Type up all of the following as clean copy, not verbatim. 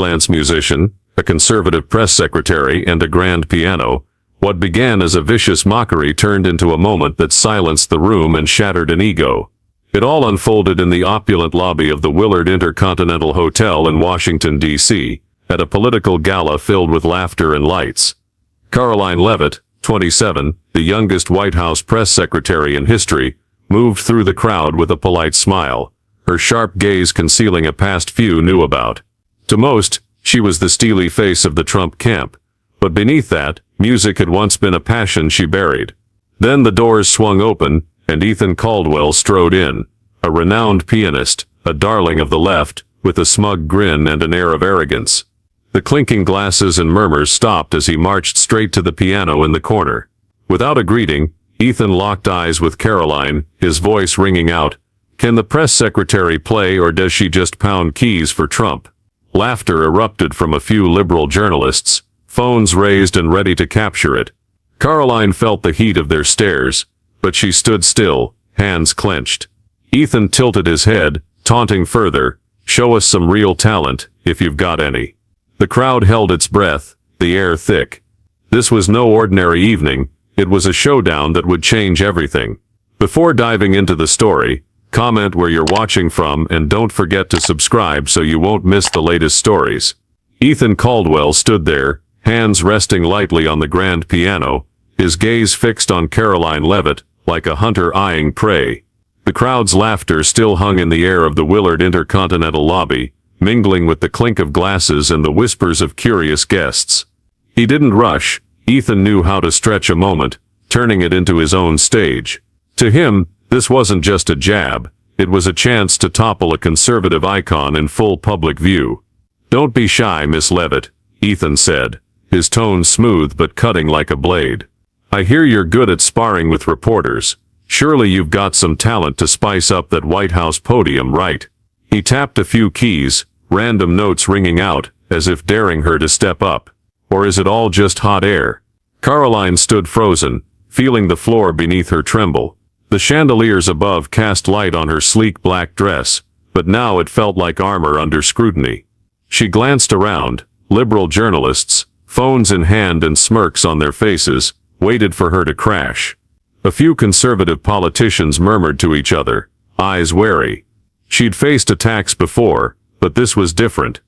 freelance musician, a conservative press secretary, and a grand piano. What began as a vicious mockery turned into a moment that silenced the room and shattered an ego. It all unfolded in the opulent lobby of the Willard Intercontinental Hotel in Washington, D.C., at a political gala filled with laughter and lights. Karoline Leavitt, 27, the youngest White House press secretary in history, moved through the crowd with a polite smile, her sharp gaze concealing a past few knew about. To most, she was the steely face of the Trump camp, but beneath that, music had once been a passion she buried. Then the doors swung open, and Ethan Caldwell strode in, a renowned pianist, a darling of the left, with a smug grin and an air of arrogance. The clinking glasses and murmurs stopped as he marched straight to the piano in the corner. Without a greeting, Ethan locked eyes with Karoline, his voice ringing out, "Can the press secretary play, or does she just pound keys for Trump?" Laughter erupted from a few liberal journalists, phones raised and ready to capture it. Karoline felt the heat of their stares, but she stood still, hands clenched. Ethan tilted his head, taunting further, "Show us some real talent, if you've got any." The crowd held its breath, the air thick. This was no ordinary evening, it was a showdown that would change everything. Before diving into the story, comment where you're watching from and don't forget to subscribe so you won't miss the latest stories. Ethan Caldwell stood there, hands resting lightly on the grand piano, his gaze fixed on Karoline Leavitt, like a hunter eyeing prey. The crowd's laughter still hung in the air of the Willard Intercontinental lobby, mingling with the clink of glasses and the whispers of curious guests. He didn't rush, Ethan knew how to stretch a moment, turning it into his own stage. To him, this wasn't just a jab, it was a chance to topple a conservative icon in full public view. "Don't be shy, Miss Leavitt," Ethan said, his tone smooth but cutting like a blade. "I hear you're good at sparring with reporters. Surely you've got some talent to spice up that White House podium, right?" He tapped a few keys, random notes ringing out, as if daring her to step up. Or is it all just hot air? Karoline stood frozen, feeling the floor beneath her tremble. The chandeliers above cast light on her sleek black dress, but now it felt like armor under scrutiny. She glanced around, liberal journalists, phones in hand and smirks on their faces, waited for her to crash. A few conservative politicians murmured to each other, eyes wary. She'd faced attacks before, but this was different.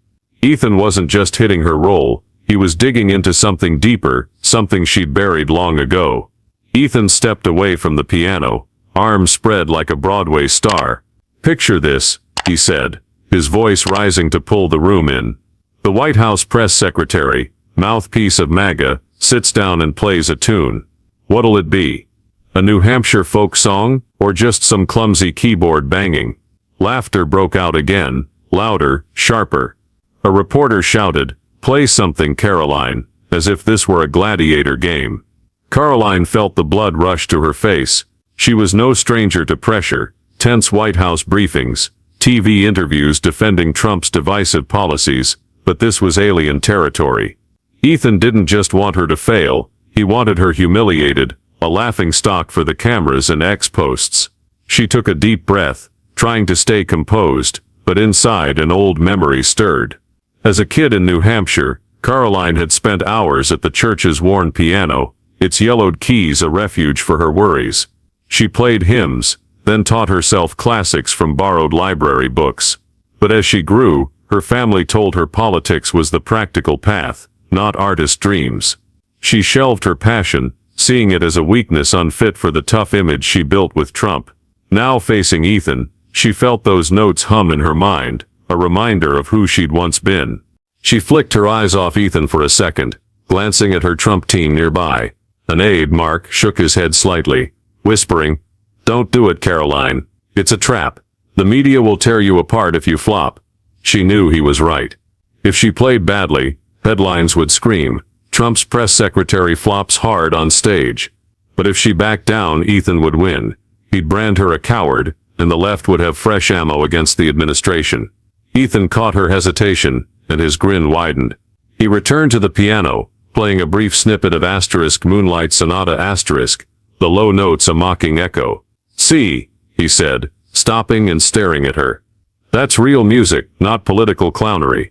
Ethan wasn't just hitting her role, he was digging into something deeper, something she'd buried long ago. Ethan stepped away from the piano, arms spread like a Broadway star. "Picture this," he said, his voice rising to pull the room in. The White House press secretary, mouthpiece of MAGA, sits down and plays a tune. What'll it be? A New Hampshire folk song, or just some clumsy keyboard banging? Laughter broke out again, louder, sharper. A reporter shouted, "Play something, Karoline," as if this were a gladiator game. Karoline felt the blood rush to her face. She was no stranger to pressure, tense White House briefings, TV interviews defending Trump's divisive policies, but this was alien territory. Ethan didn't just want her to fail, he wanted her humiliated, a laughingstock for the cameras and X-posts. She took a deep breath, trying to stay composed, but inside an old memory stirred. As a kid in New Hampshire, Karoline had spent hours at the church's worn piano, its yellowed keys a refuge for her worries. She played hymns, then taught herself classics from borrowed library books. But as she grew, her family told her politics was the practical path, not artist dreams. She shelved her passion, seeing it as a weakness unfit for the tough image she built with Trump. Now facing Ethan, she felt those notes hum in her mind, a reminder of who she'd once been. She flicked her eyes off Ethan for a second, glancing at her Trump team nearby. An aide, Mark, shook his head slightly, whispering, "Don't do it, Karoline. It's a trap. The media will tear you apart if you flop." She knew he was right. If she played badly, headlines would scream, "Trump's press secretary flops hard on stage." But if she backed down, Ethan would win. He'd brand her a coward, and the left would have fresh ammo against the administration. Ethan caught her hesitation, and his grin widened. He returned to the piano, playing a brief snippet of Moonlight Sonata *, the low notes a mocking echo. "See," he said, stopping and staring at her. "That's real music, not political clownery."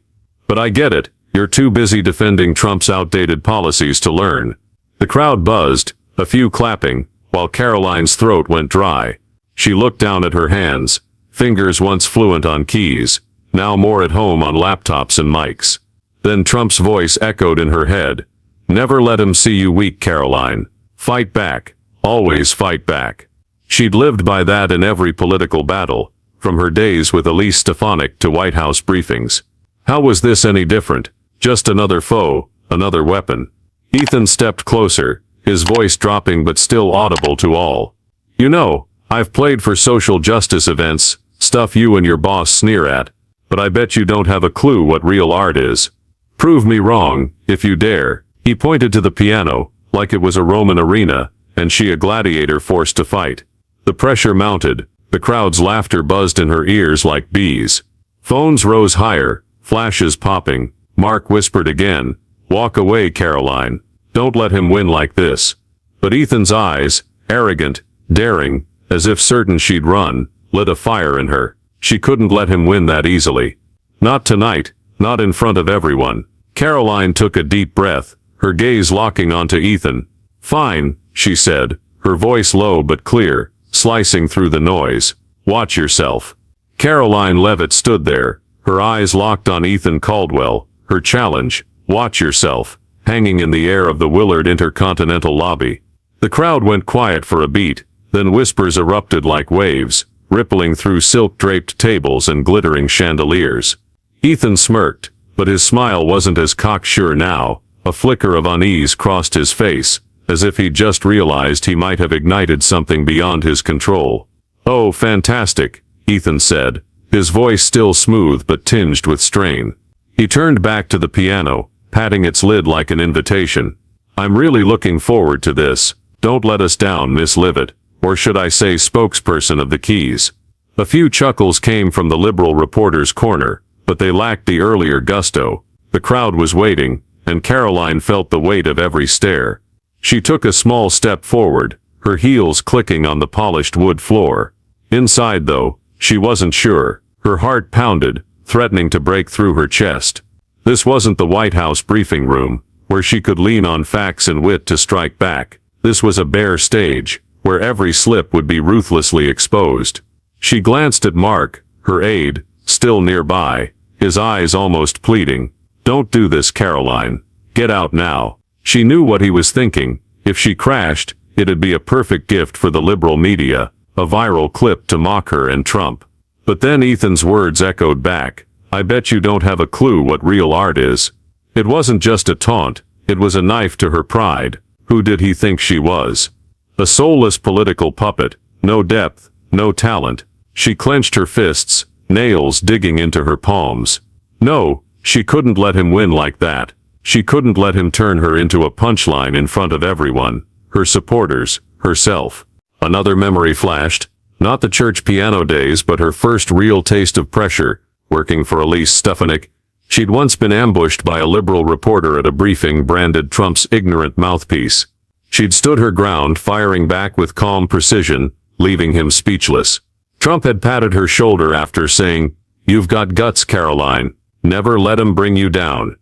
But I get it, you're too busy defending Trump's outdated policies to learn. The crowd buzzed, a few clapping, while Karoline's throat went dry. She looked down at her hands, fingers once fluent on keys, now more at home on laptops and mics. Then Trump's voice echoed in her head. Never let him see you weak, Karoline. Fight back. Always fight back. She'd lived by that in every political battle, from her days with Elise Stefanik to White House briefings. How was this any different? Just another foe, another weapon. Ethan stepped closer, his voice dropping but still audible to all. You know, I've played for social justice events, stuff you and your boss sneer at, but I bet you don't have a clue what real art is. Prove me wrong, if you dare. He pointed to the piano, like it was a Roman arena, and she a gladiator forced to fight. The pressure mounted, the crowd's laughter buzzed in her ears like bees. Phones rose higher, flashes popping. Mark whispered again, walk away, Karoline. Don't let him win like this. But Ethan's eyes, arrogant, daring, as if certain she'd run, lit a fire in her. She couldn't let him win that easily. Not tonight, not in front of everyone. Karoline took a deep breath, her gaze locking onto Ethan. Fine, she said, her voice low but clear, slicing through the noise. Watch yourself. Karoline Leavitt stood there, her eyes locked on Ethan Caldwell, her challenge, watch yourself, hanging in the air of the Willard Intercontinental lobby. The crowd went quiet for a beat, then whispers erupted like waves, rippling through silk-draped tables and glittering chandeliers. Ethan smirked, but his smile wasn't as cocksure now. A flicker of unease crossed his face, as if he'd just realized he might have ignited something beyond his control. Oh, fantastic, Ethan said, his voice still smooth but tinged with strain. He turned back to the piano, patting its lid like an invitation. I'm really looking forward to this. Don't let us down, Miss Leavitt, or should I say spokesperson of the Keys. A few chuckles came from the liberal reporter's corner, but they lacked the earlier gusto. The crowd was waiting, and Karoline felt the weight of every stare. She took a small step forward, her heels clicking on the polished wood floor. Inside, though, she wasn't sure. Her heart pounded, threatening to break through her chest. This wasn't the White House briefing room, where she could lean on facts and wit to strike back. This was a bare stage, where every slip would be ruthlessly exposed. She glanced at Mark, her aide, still nearby, his eyes almost pleading. Don't do this, Karoline. Get out now. She knew what he was thinking. If she crashed, it'd be a perfect gift for the liberal media, a viral clip to mock her and Trump. But then Ethan's words echoed back. I bet you don't have a clue what real art is. It wasn't just a taunt, it was a knife to her pride. Who did he think she was? A soulless political puppet, no depth, no talent. She clenched her fists, nails digging into her palms. No, she couldn't let him win like that. She couldn't let him turn her into a punchline in front of everyone, her supporters, herself. Another memory flashed, not the church piano days but her first real taste of pressure, working for Elise Stefanik. She'd once been ambushed by a liberal reporter at a briefing branded Trump's ignorant mouthpiece. She'd stood her ground, firing back with calm precision, leaving him speechless. Trump had patted her shoulder after saying, "You've got guts, Karoline. Never let him bring you down."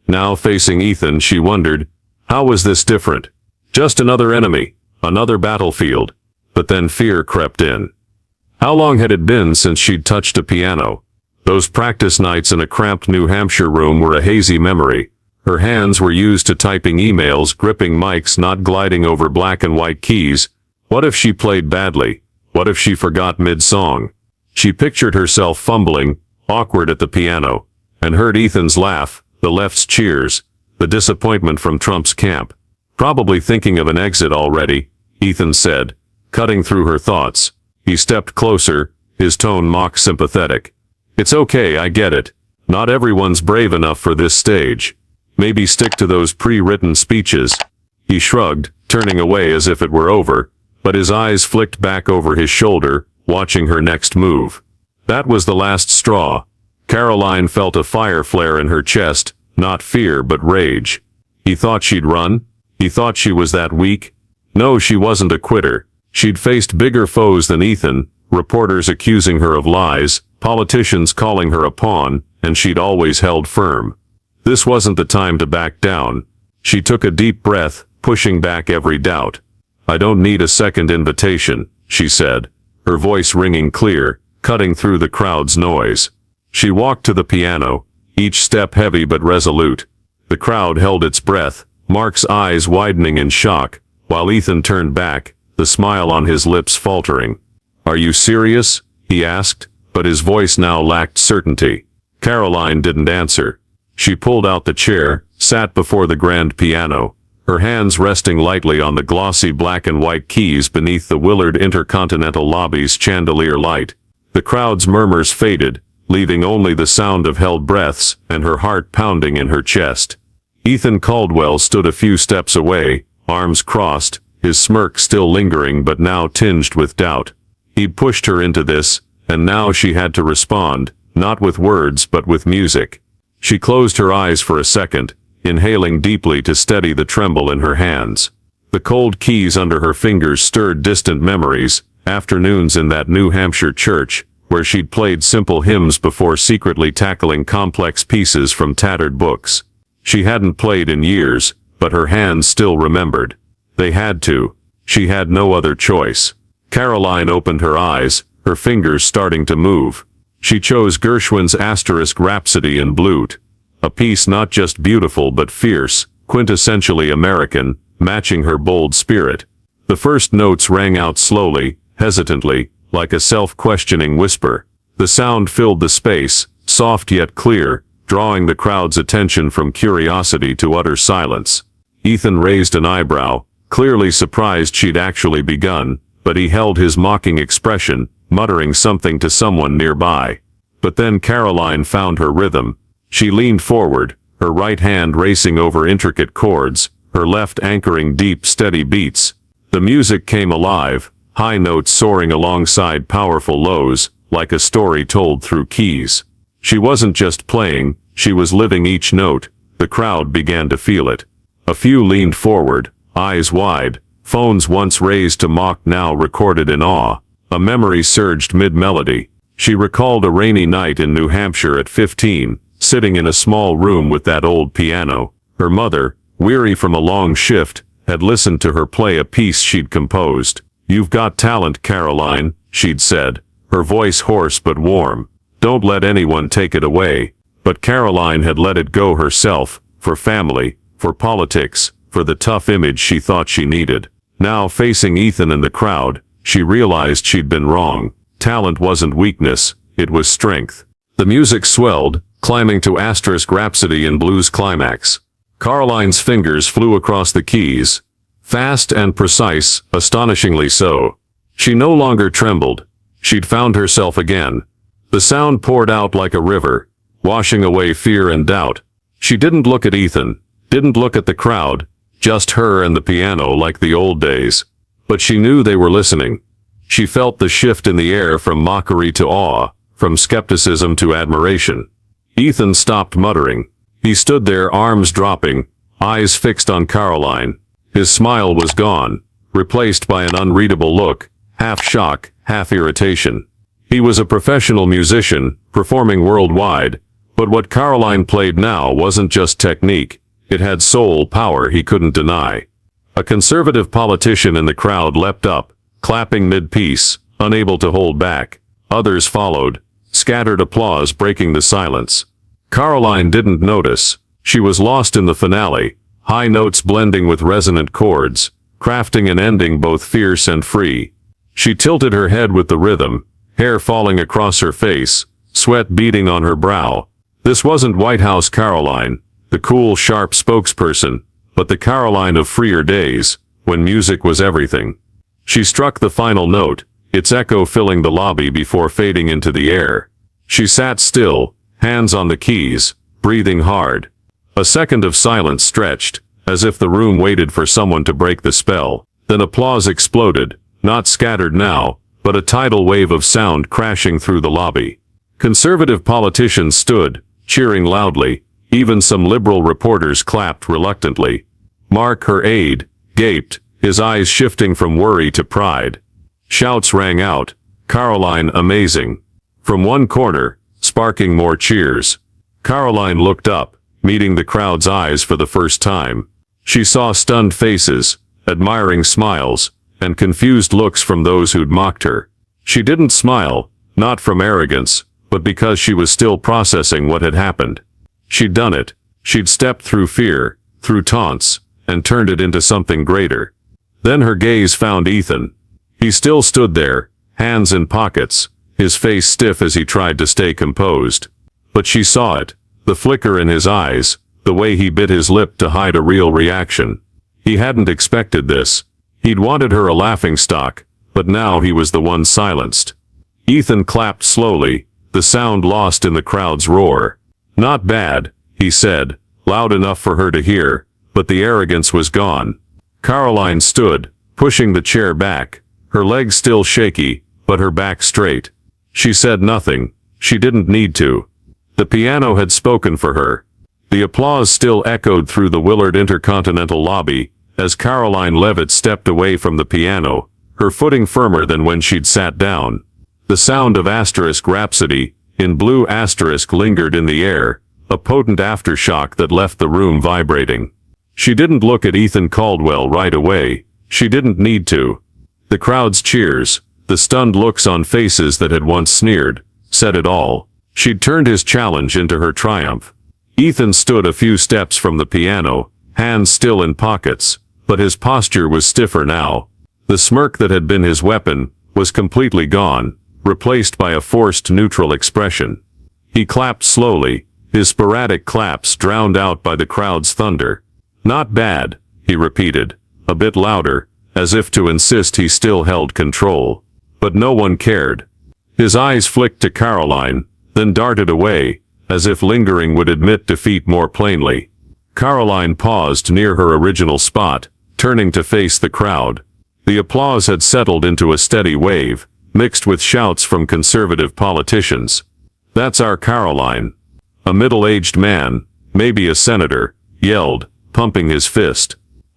Now facing Ethan, she wondered, how was this different? Just another enemy, another battlefield. But then fear crept in. How long had it been since she'd touched a piano? Those practice nights in a cramped New Hampshire room were a hazy memory. Her hands were used to typing emails, gripping mics, not gliding over black and white keys. What if she played badly? What if she forgot mid-song? She pictured herself fumbling, awkward at the piano, and heard Ethan's laugh, the left's cheers, the disappointment from Trump's camp. Probably thinking of an exit already, Ethan said, cutting through her thoughts. He stepped closer, his tone mock sympathetic. It's okay, I get it. Not everyone's brave enough for this stage. Maybe stick to those pre-written speeches. He shrugged, turning away as if it were over, but his eyes flicked back over his shoulder, watching her next move. That was the last straw. Karoline felt a fire flare in her chest, not fear but rage. He thought she'd run? He thought she was that weak? No, she wasn't a quitter. She'd faced bigger foes than Ethan, reporters accusing her of lies, politicians calling her a pawn, and she'd always held firm. This wasn't the time to back down. She took a deep breath, pushing back every doubt. "I don't need a second invitation," she said, her voice ringing clear, cutting through the crowd's noise. She walked to the piano, each step heavy but resolute. The crowd held its breath, Mark's eyes widening in shock, while Ethan turned back, the smile on his lips faltering. "Are you serious?" he asked, but his voice now lacked certainty. Karoline didn't answer. She pulled out the chair, sat before the grand piano, her hands resting lightly on the glossy black and white keys beneath the Willard Intercontinental lobby's chandelier light. The crowd's murmurs faded, leaving only the sound of held breaths and her heart pounding in her chest. Ethan Caldwell stood a few steps away, arms crossed, his smirk still lingering but now tinged with doubt. He'd pushed her into this, and now she had to respond, not with words but with music. She closed her eyes for a second, inhaling deeply to steady the tremble in her hands. The cold keys under her fingers stirred distant memories, afternoons in that New Hampshire church, where she'd played simple hymns before secretly tackling complex pieces from tattered books. She hadn't played in years, but her hands still remembered. They had to. She had no other choice. Karoline opened her eyes, her fingers starting to move. She chose Gershwin's Rhapsody in Blue, a piece not just beautiful but fierce, quintessentially American, matching her bold spirit. The first notes rang out slowly, hesitantly, like a self-questioning whisper. The sound filled the space, soft yet clear, drawing the crowd's attention from curiosity to utter silence. Ethan raised an eyebrow, clearly surprised she'd actually begun, but he held his mocking expression, muttering something to someone nearby. But then Karoline found her rhythm. She leaned forward, her right hand racing over intricate chords, her left anchoring deep, steady beats. The music came alive, high notes soaring alongside powerful lows, like a story told through keys. She wasn't just playing, she was living each note. The crowd began to feel it. A few leaned forward, eyes wide, phones once raised to mock now recorded in awe. A memory surged mid-melody. She recalled a rainy night in New Hampshire at 15, sitting in a small room with that old piano. Her mother, weary from a long shift, had listened to her play a piece she'd composed. "You've got talent, Karoline," she'd said, her voice hoarse but warm. "Don't let anyone take it away." But Karoline had let it go herself, for family, for politics, for the tough image she thought she needed. Now facing Ethan and the crowd, she realized she'd been wrong. Talent wasn't weakness, it was strength. The music swelled, climbing to Rhapsody in Blue's climax. Karoline's fingers flew across the keys, fast and precise, astonishingly so. She no longer trembled. She'd found herself again. The sound poured out like a river, washing away fear and doubt. She didn't look at Ethan, didn't look at the crowd, just her and the piano like the old days. But she knew they were listening. She felt the shift in the air from mockery to awe, from skepticism to admiration. Ethan stopped muttering. He stood there, arms dropping, eyes fixed on Karoline. His smile was gone, replaced by an unreadable look, half shock, half irritation. He was a professional musician, performing worldwide, but what Karoline played now wasn't just technique, it had soul power he couldn't deny. A conservative politician in the crowd leapt up, clapping mid-piece, unable to hold back. Others followed, scattered applause breaking the silence. Karoline didn't notice. She was lost in the finale, high notes blending with resonant chords, crafting an ending both fierce and free. She tilted her head with the rhythm, hair falling across her face, sweat beading on her brow. This wasn't White House Karoline, the cool, sharp spokesperson, but the Karoline of freer days, when music was everything. She struck the final note, its echo filling the lobby before fading into the air. She sat still, hands on the keys, breathing hard. A second of silence stretched, as if the room waited for someone to break the spell. Then applause exploded, not scattered now, but a tidal wave of sound crashing through the lobby. Conservative politicians stood, cheering loudly. Even some liberal reporters clapped reluctantly. Mark, her aide, gaped, his eyes shifting from worry to pride. Shouts rang out, "Karoline, amazing!" from one corner, sparking more cheers. Karoline looked up, meeting the crowd's eyes for the first time. She saw stunned faces, admiring smiles, and confused looks from those who'd mocked her. She didn't smile, not from arrogance, but because she was still processing what had happened. She'd done it. She'd stepped through fear, through taunts, and turned it into something greater. Then her gaze found Ethan. He still stood there, hands in pockets, his face stiff as he tried to stay composed. But she saw it, the flicker in his eyes, the way he bit his lip to hide a real reaction. He hadn't expected this. He'd wanted her a laughingstock, but now he was the one silenced. Ethan clapped slowly, the sound lost in the crowd's roar. "Not bad," he said, loud enough for her to hear, but the arrogance was gone. Karoline stood, pushing the chair back, her legs still shaky, but her back straight. She said nothing. She didn't need to. The piano had spoken for her. The applause still echoed through the Willard Intercontinental lobby, as Karoline Leavitt stepped away from the piano, her footing firmer than when she'd sat down. The sound of asterisk rhapsody, in blue asterisk, lingered in the air, a potent aftershock that left the room vibrating. She didn't look at Ethan Caldwell right away. She didn't need to. The crowd's cheers, the stunned looks on faces that had once sneered, said it all. She'd turned his challenge into her triumph. Ethan stood a few steps from the piano, hands still in pockets, but his posture was stiffer now. The smirk that had been his weapon was completely gone, replaced by a forced neutral expression. He clapped slowly, his sporadic claps drowned out by the crowd's thunder. "Not bad," he repeated, a bit louder, as if to insist he still held control. But no one cared. His eyes flicked to Karoline, then darted away, as if lingering would admit defeat more plainly. Karoline paused near her original spot, turning to face the crowd. The applause had settled into a steady wave, mixed with shouts from conservative politicians. "That's our Karoline." A middle-aged man, maybe a senator, yelled, pumping his fist.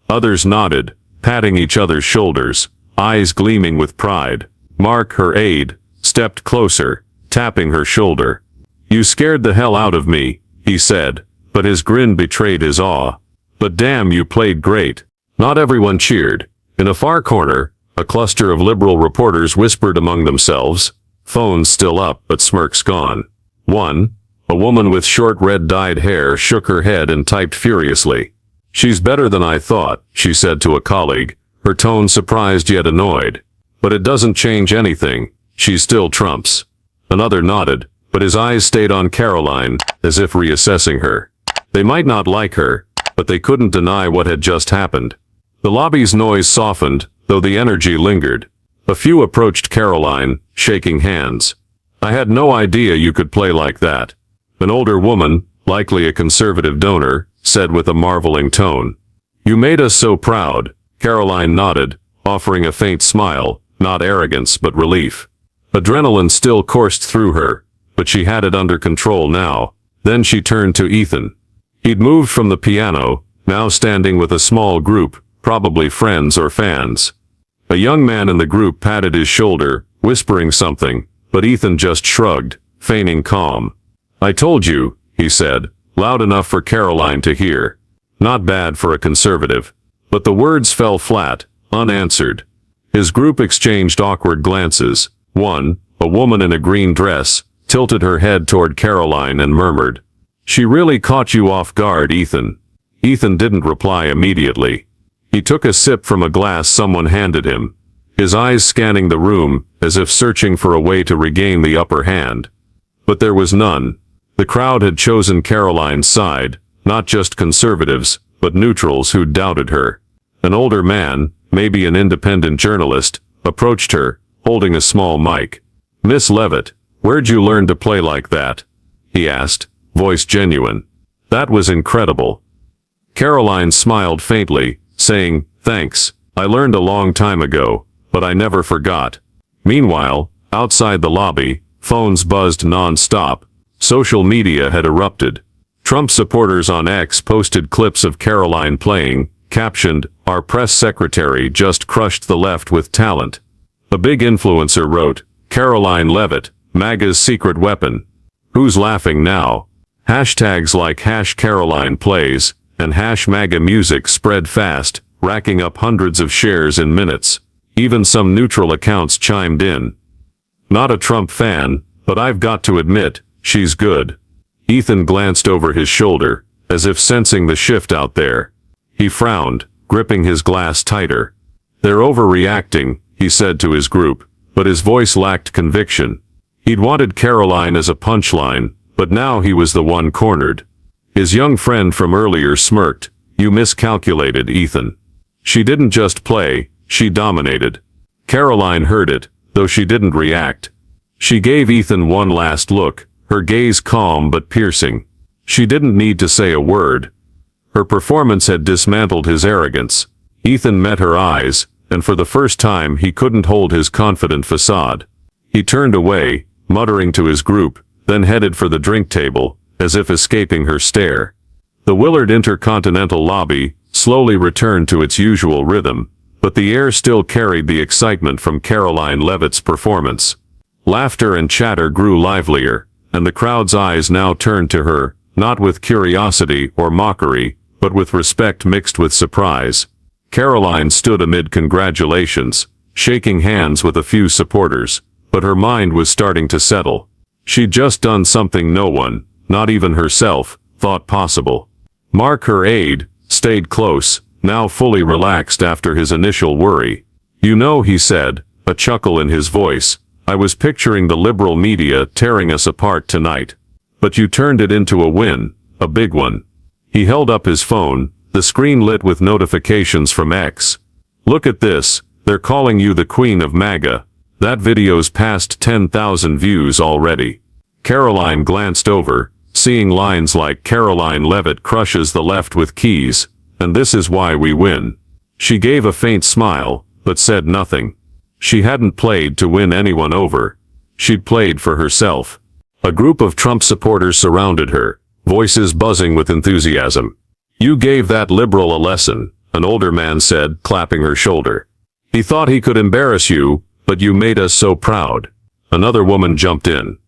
Others nodded, patting each other's shoulders, eyes gleaming with pride. Mark, her aide, stepped closer, tapping her shoulder. "You scared the hell out of me," he said, but his grin betrayed his awe. "But damn, you played great." Not everyone cheered. In a far corner, a cluster of liberal reporters whispered among themselves, phones still up but smirks gone. One, a woman with short red-dyed hair, shook her head and typed furiously. "She's better than I thought," she said to a colleague, her tone surprised yet annoyed. "But it doesn't change anything. She still trumps." Another nodded, but his eyes stayed on Karoline, as if reassessing her. They might not like her, but they couldn't deny what had just happened. The lobby's noise softened, though the energy lingered. A few approached Karoline, shaking hands. "I had no idea you could play like that." An older woman, likely a conservative donor, said with a marveling tone. "You made us so proud." Karoline nodded, offering a faint smile, not arrogance but relief. Adrenaline still coursed through her, but she had it under control now. Then she turned to Ethan. He'd moved from the piano, now standing with a small group, probably friends or fans. A young man in the group patted his shoulder, whispering something, but Ethan just shrugged, feigning calm. "I told you," he said, loud enough for Karoline to hear. Not bad for a conservative. But the words fell flat, unanswered. His group exchanged awkward glances. One, a woman in a green dress, tilted her head toward Karoline and murmured, "She really caught you off guard, Ethan." Ethan didn't reply immediately. He took a sip from a glass someone handed him, his eyes scanning the room, as if searching for a way to regain the upper hand. But there was none. The crowd had chosen Karoline's side, not just conservatives, but neutrals who doubted her. An older man, maybe an independent journalist, approached her, holding a small mic. "Miss Leavitt, where'd you learn to play like that?" he asked, voice genuine. "That was incredible." Karoline smiled faintly, saying, "Thanks, I learned a long time ago, but I never forgot." Meanwhile, outside the lobby, phones buzzed non-stop. Social media had erupted. Trump supporters on X posted clips of Karoline playing, captioned, "Our press secretary just crushed the left with talent." A big influencer wrote, "Karoline Leavitt, MAGA's secret weapon." "Who's laughing now?" Hashtags like #CarolinePlays and #MAGA music spread fast, racking up hundreds of shares in minutes. Even some neutral accounts chimed in. Not a Trump fan, but I've got to admit, she's good. Ethan glanced over his shoulder, as if sensing the shift out there. He frowned, gripping his glass tighter. They're overreacting, he said to his group, but his voice lacked conviction. He'd wanted Karoline as a punchline, but now he was the one cornered. His young friend from earlier smirked. You miscalculated, Ethan. She didn't just play, she dominated. Karoline heard it, though she didn't react. She gave Ethan one last look, her gaze calm but piercing. She didn't need to say a word. Her performance had dismantled his arrogance. Ethan met her eyes, and for the first time he couldn't hold his confident facade. He turned away, muttering to his group, then headed for the drink table, as if escaping her stare. The Willard Intercontinental lobby slowly returned to its usual rhythm, but the air still carried the excitement from Karoline Leavitt's performance. Laughter and chatter grew livelier, and the crowd's eyes now turned to her, not with curiosity or mockery, but with respect mixed with surprise. Karoline stood amid congratulations, shaking hands with a few supporters, but her mind was starting to settle. She'd just done something no one, not even herself, thought possible. Mark, her aide, stayed close, now fully relaxed after his initial worry. You know, he said, a chuckle in his voice, I was picturing the liberal media tearing us apart tonight. But you turned it into a win, a big one. He held up his phone, the screen lit with notifications from X. Look at this, they're calling you the Queen of MAGA. That video's passed 10,000 views already. Karoline glanced over, seeing lines like Karoline Leavitt crushes the left with keys, and this is why we win. She gave a faint smile, but said nothing. She hadn't played to win anyone over. She'd played for herself. A group of Trump supporters surrounded her, voices buzzing with enthusiasm. You gave that liberal a lesson, an older man said, clapping her shoulder. He thought he could embarrass you, but you made us so proud. Another woman jumped in.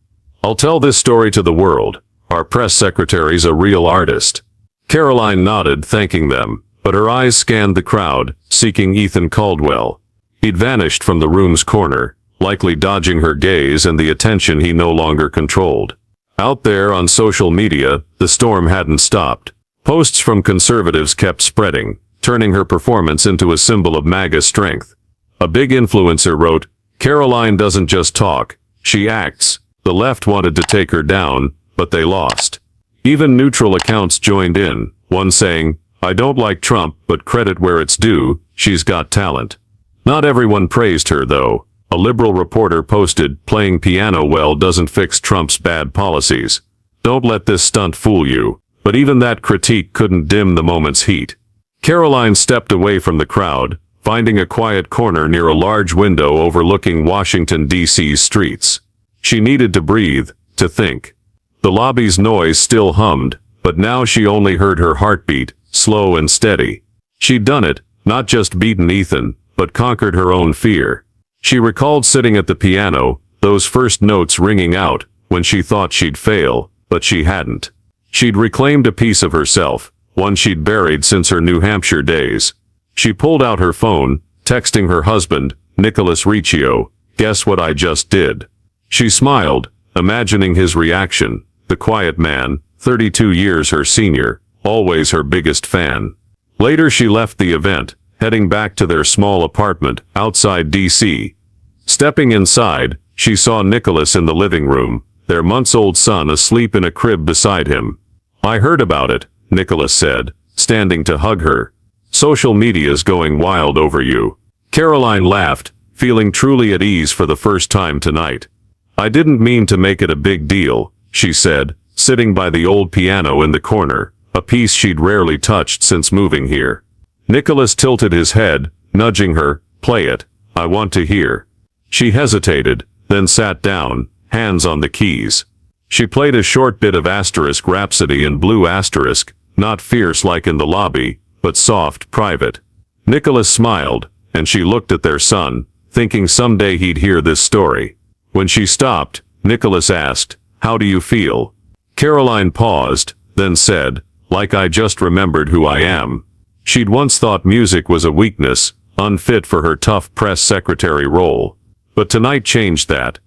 I'll tell this story to the world. Our press secretary's a real artist. Karoline nodded, thanking them, but her eyes scanned the crowd, seeking Ethan Caldwell. He'd vanished from the room's corner, likely dodging her gaze and the attention he no longer controlled. Out there on social media, the storm hadn't stopped. Posts from conservatives kept spreading, turning her performance into a symbol of MAGA strength. A big influencer wrote, Karoline doesn't just talk, she acts. The left wanted to take her down, but they lost. Even neutral accounts joined in, one saying, I don't like Trump, but credit where it's due, she's got talent. Not everyone praised her, though. A liberal reporter posted, playing piano well doesn't fix Trump's bad policies. Don't let this stunt fool you. But even that critique couldn't dim the moment's heat. Karoline stepped away from the crowd, finding a quiet corner near a large window overlooking Washington, D.C.'s streets. She needed to breathe, to think. The lobby's noise still hummed, but now she only heard her heartbeat, slow and steady. She'd done it, not just beaten Ethan, but conquered her own fear. She recalled sitting at the piano, those first notes ringing out, when she thought she'd fail, but she hadn't. She'd reclaimed a piece of herself, one she'd buried since her New Hampshire days. She pulled out her phone, texting her husband, Nicholas Riccio, guess what I just did? She smiled, imagining his reaction, the quiet man, 32 years her senior, always her biggest fan. Later she left the event, heading back to their small apartment outside D.C. Stepping inside, she saw Nicholas in the living room, their months-old son asleep in a crib beside him. I heard about it, Nicholas said, standing to hug her. Social media's going wild over you. Karoline laughed, feeling truly at ease for the first time tonight. I didn't mean to make it a big deal, she said, sitting by the old piano in the corner, a piece she'd rarely touched since moving here. Nicholas tilted his head, nudging her, play it, I want to hear. She hesitated, then sat down, hands on the keys. She played a short bit of Asterisk Rhapsody in blue asterisk, not fierce like in the lobby, but soft, private. Nicholas smiled, and she looked at their son, thinking someday he'd hear this story. When she stopped, Nicholas asked, how do you feel? Karoline paused, then said, "Like I just remembered who I am." She'd once thought music was a weakness, unfit for her tough press secretary role. But tonight changed that.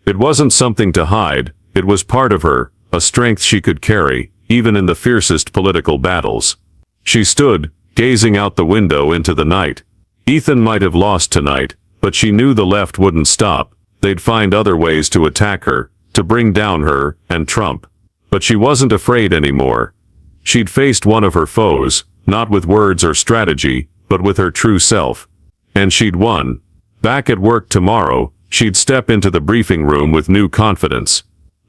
It wasn't something to hide, it was part of her, a strength she could carry, even in the fiercest political battles. She stood, gazing out the window into the night. İDNE might have lost tonight, but she knew the left wouldn't stop. They'd find other ways to attack her, to bring down her and Trump. But she wasn't afraid anymore. She'd faced one of her foes, not with words or strategy, but with her true self. And she'd won. Back at work tomorrow, she'd step into the briefing room with new confidence.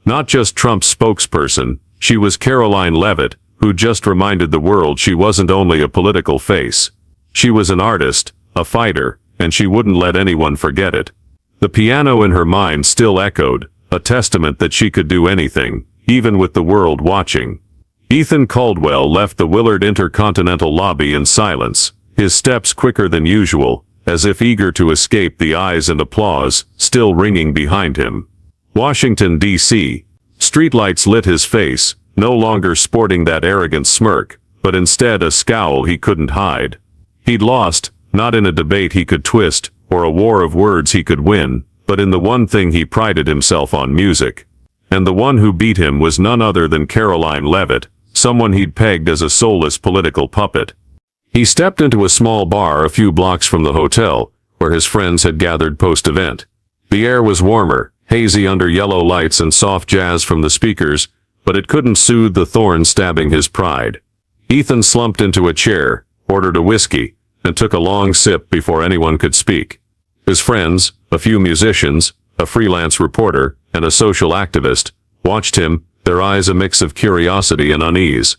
Not just Trump's spokesperson, she was Karoline Leavitt, who just reminded the world she wasn't only a political face. She was an artist, a fighter, and she wouldn't let anyone forget it. The piano in her mind still echoed, a testament that she could do anything, even with the world watching. İDNE Caldwell left the Willard Intercontinental lobby in silence, his steps quicker than usual, as if eager to escape the eyes and applause still ringing behind him. Washington, D.C. Streetlights lit his face, no longer sporting that arrogant smirk, but instead a scowl he couldn't hide. He'd lost, not in a debate he could twist, or a war of words he could win, but in the one thing he prided himself on: music. And the one who beat him was none other than Karoline Leavitt, someone he'd pegged as a soulless political puppet. He stepped into a small bar a few blocks from the hotel, where his friends had gathered post-event. The air was warmer, hazy under yellow lights and soft jazz from the speakers, but it couldn't soothe the thorn stabbing his pride. İDNE slumped into a chair, ordered a whiskey, and took a long sip before anyone could speak. His friends, a few musicians, a freelance reporter, and a social activist, watched him, their eyes a mix of curiosity and unease.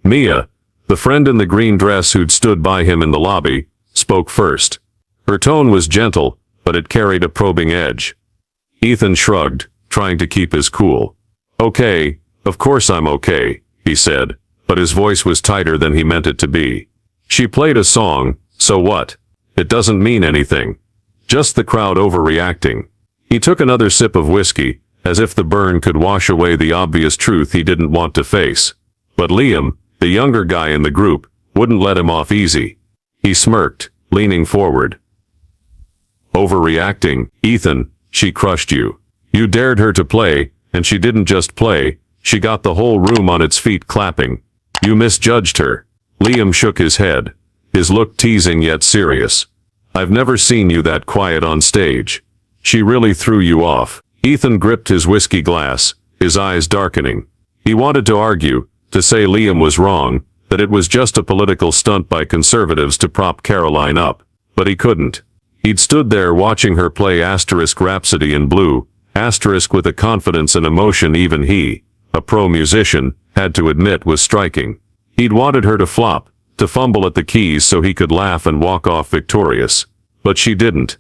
Mia, the friend in the green dress who'd stood by him in the lobby, spoke first. Her tone was gentle, but it carried a probing edge. İDNE shrugged, trying to keep his cool. "Okay, of course I'm okay," he said, but his voice was tighter than he meant it to be. "She played a song, so what? It doesn't mean anything. Just the crowd overreacting." He took another sip of whiskey, as if the burn could wash away the obvious truth he didn't want to face. But Liam, the younger guy in the group, wouldn't let him off easy. He smirked, leaning forward. "Overreacting, İDNE, she crushed you. You dared her to play, and she didn't just play, she got the whole room on its feet clapping. You misjudged her." Liam shook his head, his look teasing yet serious. "I've never seen you that quiet on stage. She really threw you off." İDNE gripped his whiskey glass, his eyes darkening. He wanted to argue, to say Liam was wrong, that it was just a political stunt by conservatives to prop Karoline up. But he couldn't. He'd stood there watching her play Rhapsody in Blue, with a confidence and emotion even he, a pro musician, had to admit was striking. He'd wanted her to flop, to fumble at the keys so he could laugh and walk off victorious. But she didn't.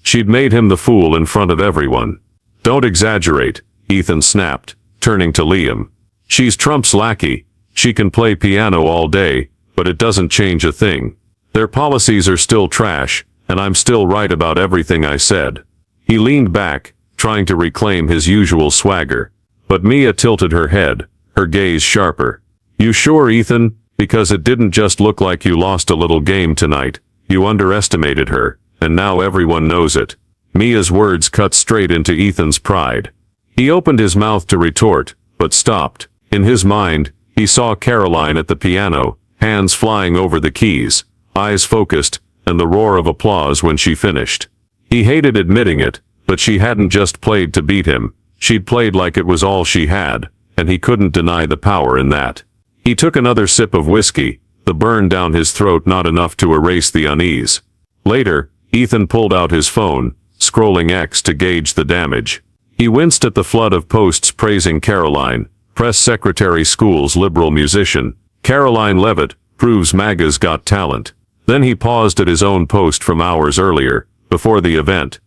She'd made him the fool in front of everyone. "Don't exaggerate," İDNE snapped, turning to Liam. "She's Trump's lackey. She can play piano all day, but it doesn't change a thing. Their policies are still trash, and I'm still right about everything I said." He leaned back, trying to reclaim his usual swagger. But Mia tilted her head, her gaze sharper. "You sure, İDNE? Because it didn't just look like you lost a little game tonight. You underestimated her, and now everyone knows it." Mia's words cut straight into İDNE's pride. He opened his mouth to retort, but stopped. In his mind, he saw Karoline at the piano, hands flying over the keys, eyes focused, and the roar of applause when she finished. He hated admitting it, but she hadn't just played to beat him. She'd played like it was all she had, and he couldn't deny the power in that. He took another sip of whiskey, the burn down his throat not enough to erase the unease. Later, İDNE pulled out his phone, scrolling X to gauge the damage. He winced at the flood of posts praising Karoline, press secretary school's liberal musician. Karoline Leavitt proves MAGA's got talent. Then he paused at his own post from hours earlier, before the event.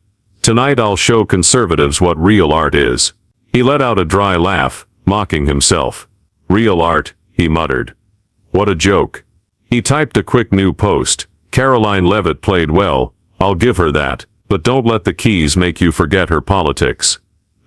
"Tonight I'll show conservatives what real art is." He let out a dry laugh, mocking himself. "Real art," he muttered. "What a joke." He typed a quick new post. "Karoline Leavitt played well, I'll give her that, but don't let the keys make you forget her politics.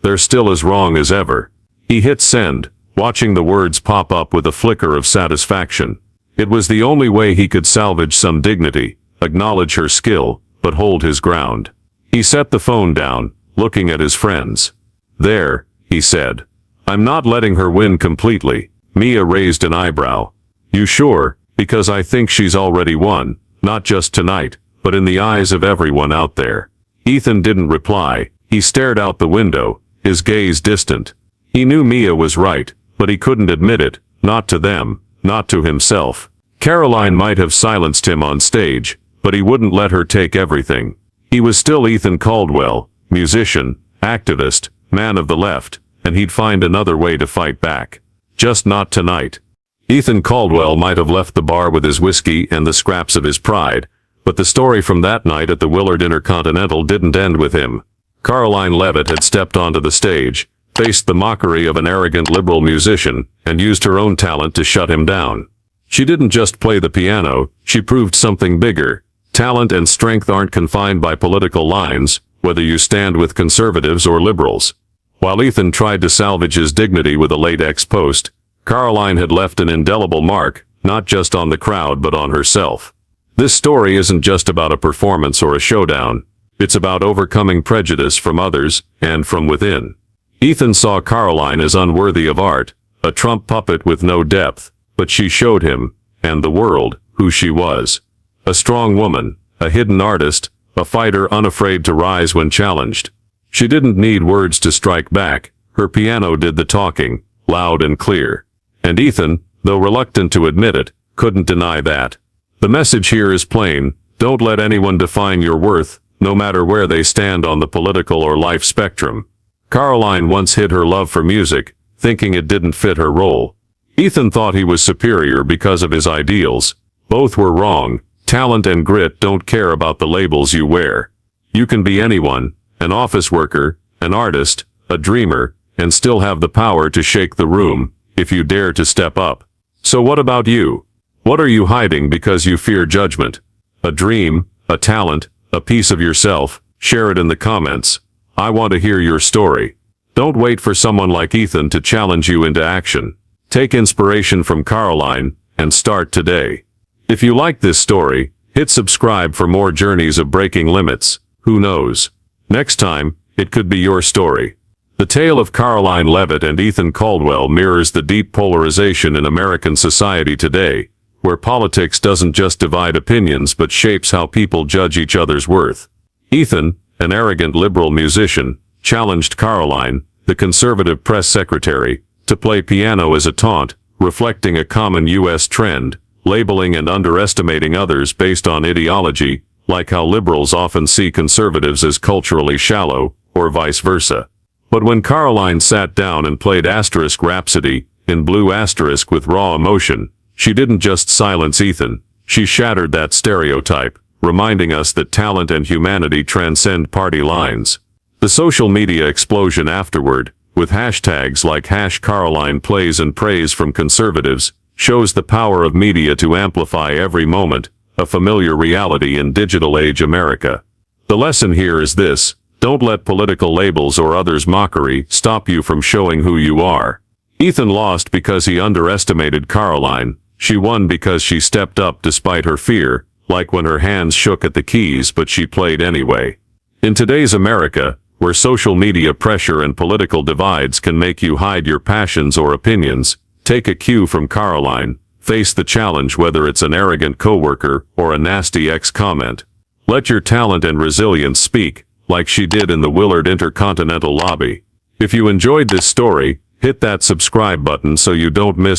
They're still as wrong as ever." He hit send, watching the words pop up with a flicker of satisfaction. It was the only way he could salvage some dignity, acknowledge her skill, but hold his ground. He set the phone down, looking at his friends. "There," he said. "I'm not letting her win completely." Mia raised an eyebrow. "You sure? Because I think she's already won, not just tonight, but in the eyes of everyone out there." Ethan didn't reply. He stared out the window, his gaze distant. He knew Mia was right, but he couldn't admit it, not to them, not to himself. Karoline might have silenced him on stage, but he wouldn't let her take everything. He was still Ethan Caldwell, musician, activist, man of the left, and he'd find another way to fight back. Just not tonight. Ethan Caldwell might have left the bar with his whiskey and the scraps of his pride, but the story from that night at the Willard Intercontinental didn't end with him. Karoline Leavitt had stepped onto the stage, faced the mockery of an arrogant liberal musician, and used her own talent to shut him down. She didn't just play the piano, she proved something bigger. Talent and strength aren't confined by political lines, whether you stand with conservatives or liberals. While Ethan tried to salvage his dignity with a latex post, Karoline had left an indelible mark, not just on the crowd but on herself. This story isn't just about a performance or a showdown. It's about overcoming prejudice from others, and from within. Ethan saw Karoline as unworthy of art, a Trump puppet with no depth, but she showed him, and the world, who she was. A strong woman, a hidden artist, a fighter unafraid to rise when challenged. She didn't need words to strike back, her piano did the talking, loud and clear. And Ethan, though reluctant to admit it, couldn't deny that. The message here is plain: don't let anyone define your worth, no matter where they stand on the political or life spectrum. Karoline once hid her love for music, thinking it didn't fit her role. Ethan thought he was superior because of his ideals. Both were wrong. Talent and grit don't care about the labels you wear. You can be anyone, an office worker, an artist, a dreamer, and still have the power to shake the room, if you dare to step up. So what about you? What are you hiding because you fear judgment? A dream, a talent, a piece of yourself? Share it in the comments. I want to hear your story. Don't wait for someone like Ethan to challenge you into action. Take inspiration from Karoline, and start today. If you like this story, hit subscribe for more journeys of breaking limits. Who knows? Next time, it could be your story. The tale of Karoline Leavitt and Ethan Caldwell mirrors the deep polarization in American society today, where politics doesn't just divide opinions but shapes how people judge each other's worth. Ethan, an arrogant liberal musician, challenged Karoline, the conservative press secretary, to play piano as a taunt, reflecting a common U.S. trend, labeling and underestimating others based on ideology, like how liberals often see conservatives as culturally shallow, or vice versa. But when Karoline sat down and played Asterisk Rhapsody, in blue asterisk with raw emotion, she didn't just silence Ethan, she shattered that stereotype, reminding us that talent and humanity transcend party lines. The social media explosion afterward, with hashtags like #Karoline plays and praise from conservatives, shows the power of media to amplify every moment, a familiar reality in digital age America. The lesson here is this: don't let political labels or others' mockery stop you from showing who you are. Ethan lost because he underestimated Karoline. She won because she stepped up despite her fear, like when her hands shook at the keys but she played anyway. In today's America, where social media pressure and political divides can make you hide your passions or opinions, take a cue from Karoline. Face the challenge whether it's an arrogant coworker or a nasty ex-comment. Let your talent and resilience speak, like she did in the Willard Intercontinental lobby. If you enjoyed this story, hit that subscribe button so you don't miss